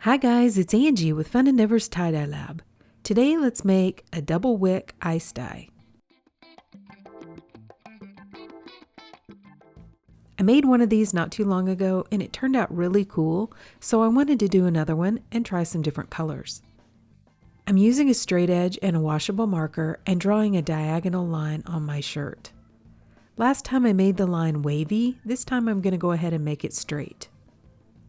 Hi guys, it's Angie with Fun Endeavors Tie-Dye Lab. Today let's make a double wick ice dye. I made one of these not too long ago and it turned out really cool, so I wanted to do another one and try some different colors. I'm using a straight edge and a washable marker and drawing a diagonal line on my shirt. Last time I made the line wavy, this time I'm going to go ahead and make it straight.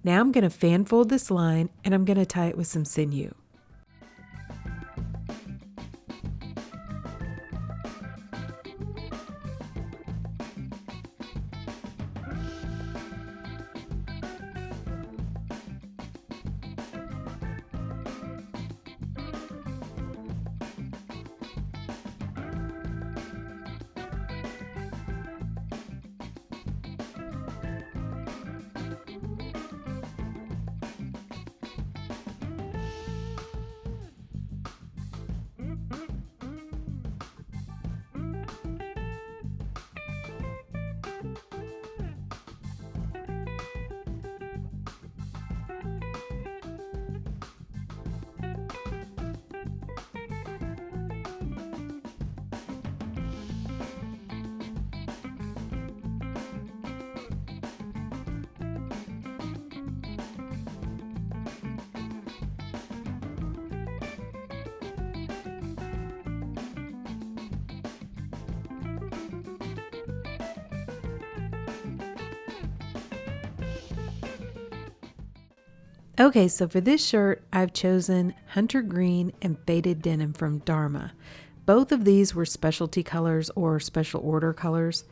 Now I'm going to fan fold this line and I'm going to tie it with some sinew. Okay, so for this shirt, I've chosen Hunter Green and Faded Denim from Dharma. Both of these were specialty colors or special order colors.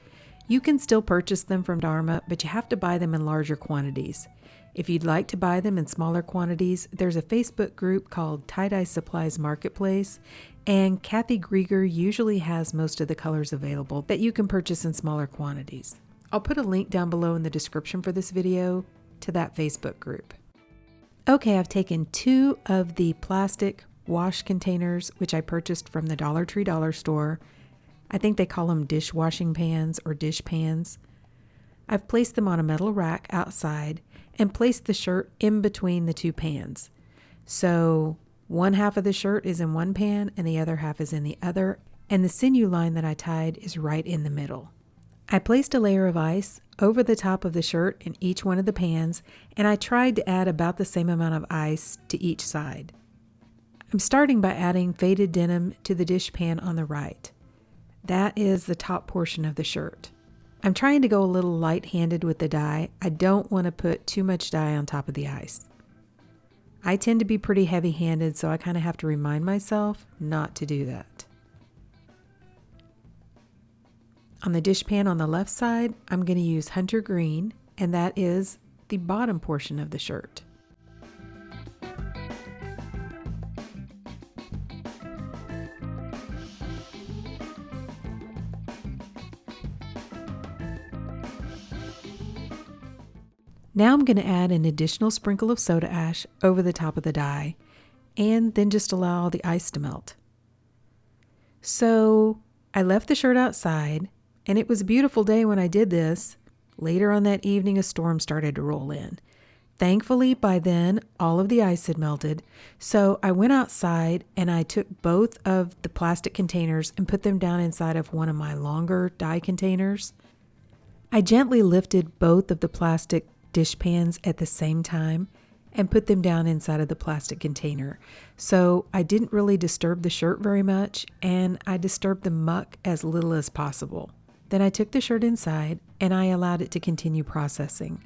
You can still purchase them from Dharma, but you have to buy them in larger quantities. If you'd like to buy them in smaller quantities, there's a Facebook group called Tie-Dye Supplies Marketplace, and Kathy Grieger usually has most of the colors available that you can purchase in smaller quantities. I'll put a link down below in the description for this video to that Facebook group. Okay, I've taken 2 of the plastic wash containers, which I purchased from the Dollar Tree dollar store. I think they call them dishwashing pans or dish pans. I've placed them on a metal rack outside and placed the shirt in between the 2 pans. So one half of the shirt is in one pan and the other half is in the other, and the sinew line that I tied is right in the middle. I placed a layer of ice over the top of the shirt in each one of the pans, and I tried to add about the same amount of ice to each side. I'm starting by adding faded denim to the dish pan on the right. That is the top portion of the shirt. I'm trying to go a little light-handed with the dye. I don't want to put too much dye on top of the ice. I tend to be pretty heavy-handed, so I kind of have to remind myself not to do that. On the dish pan on the left side, I'm going to use Hunter Green, and that is the bottom portion of the shirt. Now I'm going to add an additional sprinkle of soda ash over the top of the dye, and then just allow the ice to melt. So I left the shirt outside, and it was a beautiful day when I did this. Later on that evening, a storm started to roll in. Thankfully, by then, all of the ice had melted, so I went outside and I took both of the plastic containers and put them down inside of one of my longer dye containers. I gently lifted both of the plastic dish pans at the same time and put them down inside of the plastic container. So I didn't really disturb the shirt very much, and I disturbed the muck as little as possible. Then I took the shirt inside and I allowed it to continue processing.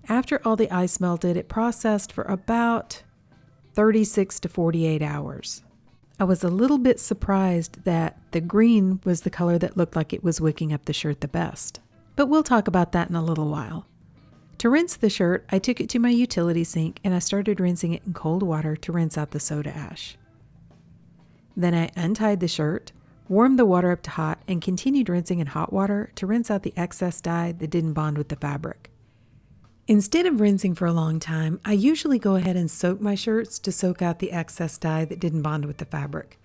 After all the ice melted, it processed for about 36 to 48 hours. I was a little bit surprised that the green was the color that looked like it was wicking up the shirt the best. But we'll talk about that in a little while. To rinse the shirt, I took it to my utility sink and I started rinsing it in cold water to rinse out the soda ash. Then I untied the shirt, warmed the water up to hot, and continued rinsing in hot water to rinse out the excess dye that didn't bond with the fabric. Instead of rinsing for a long time, I usually go ahead and soak my shirts to soak out the excess dye that didn't bond with the fabric.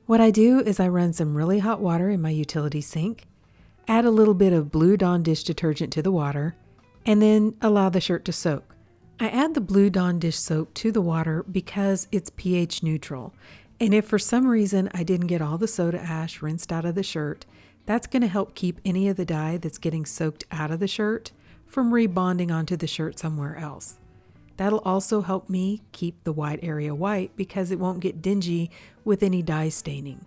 What I do is I run some really hot water in my utility sink, add a little bit of Blue Dawn dish detergent to the water, and then allow the shirt to soak. I add the Blue Dawn dish soap to the water because it's pH neutral. And if for some reason I didn't get all the soda ash rinsed out of the shirt, that's going to help keep any of the dye that's getting soaked out of the shirt from rebonding onto the shirt somewhere else. That'll also help me keep the white area white because it won't get dingy with any dye staining.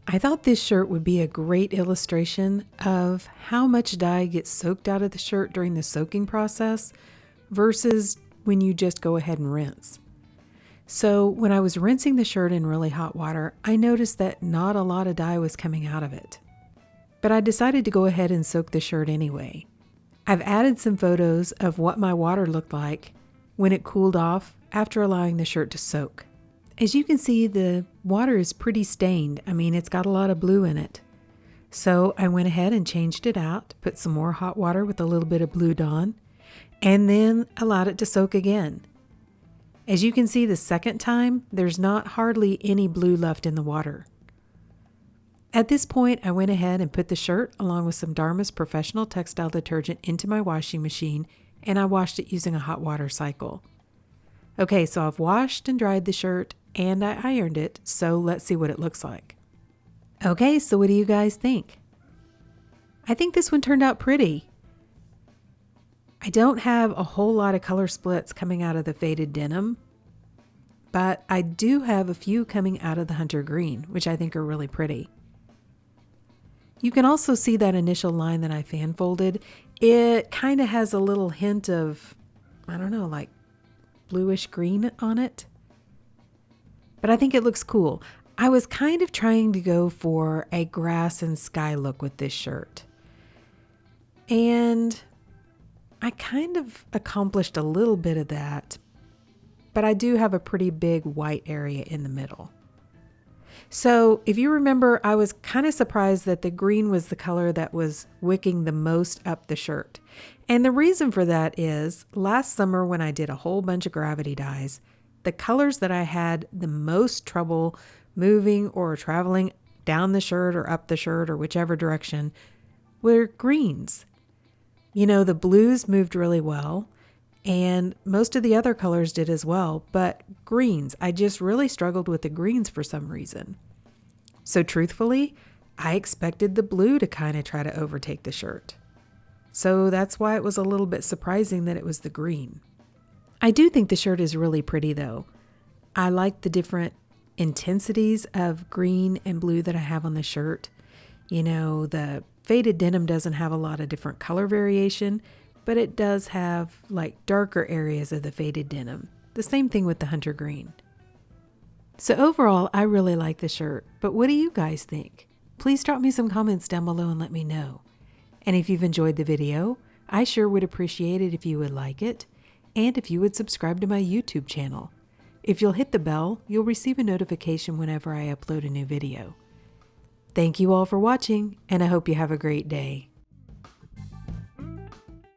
I thought this shirt would be a great illustration of how much dye gets soaked out of the shirt during the soaking process versus when you just go ahead and rinse. So when I was rinsing the shirt in really hot water, I noticed that not a lot of dye was coming out of it. But I decided to go ahead and soak the shirt anyway. I've added some photos of what my water looked like when it cooled off after allowing the shirt to soak. As you can see, the water is pretty stained. I mean, it's got a lot of blue in it. So I went ahead and changed it out, put some more hot water with a little bit of Blue Dawn, and then allowed it to soak again. As you can see, the second time, there's not hardly any blue left in the water. At this point, I went ahead and put the shirt along with some Dharma's professional textile detergent into my washing machine, and I washed it using a hot water cycle. Okay, so I've washed and dried the shirt and I ironed it, so let's see what it looks like. Okay, so what do you guys think? I think this one turned out pretty. I don't have a whole lot of color splits coming out of the faded denim, but I do have a few coming out of the hunter green, which I think are really pretty. You can also see that initial line that I fan folded. It kind of has a little hint of, I don't know, like bluish green on it. But I think it looks cool. I was kind of trying to go for a grass and sky look with this shirt. And I kind of accomplished a little bit of that, but I do have a pretty big white area in the middle. So if you remember, I was kind of surprised that the green was the color that was wicking the most up the shirt. And the reason for that is last summer when I did a whole bunch of gravity dyes, the colors that I had the most trouble moving or traveling down the shirt or up the shirt or whichever direction were greens. You know, the blues moved really well and most of the other colors did as well, but greens, I just really struggled with the greens for some reason. So truthfully, I expected the blue to kind of try to overtake the shirt. So that's why it was a little bit surprising that it was the green. I do think the shirt is really pretty though. I like the different intensities of green and blue that I have on the shirt. You know, the faded denim doesn't have a lot of different color variation, but it does have like darker areas of the faded denim. The same thing with the hunter green. So overall, I really like the shirt, but what do you guys think? Please drop me some comments down below and let me know. And if you've enjoyed the video, I sure would appreciate it if you would like it, and if you would subscribe to my YouTube channel. If you'll hit the bell, you'll receive a notification whenever I upload a new video. Thank you all for watching, and I hope you have a great day.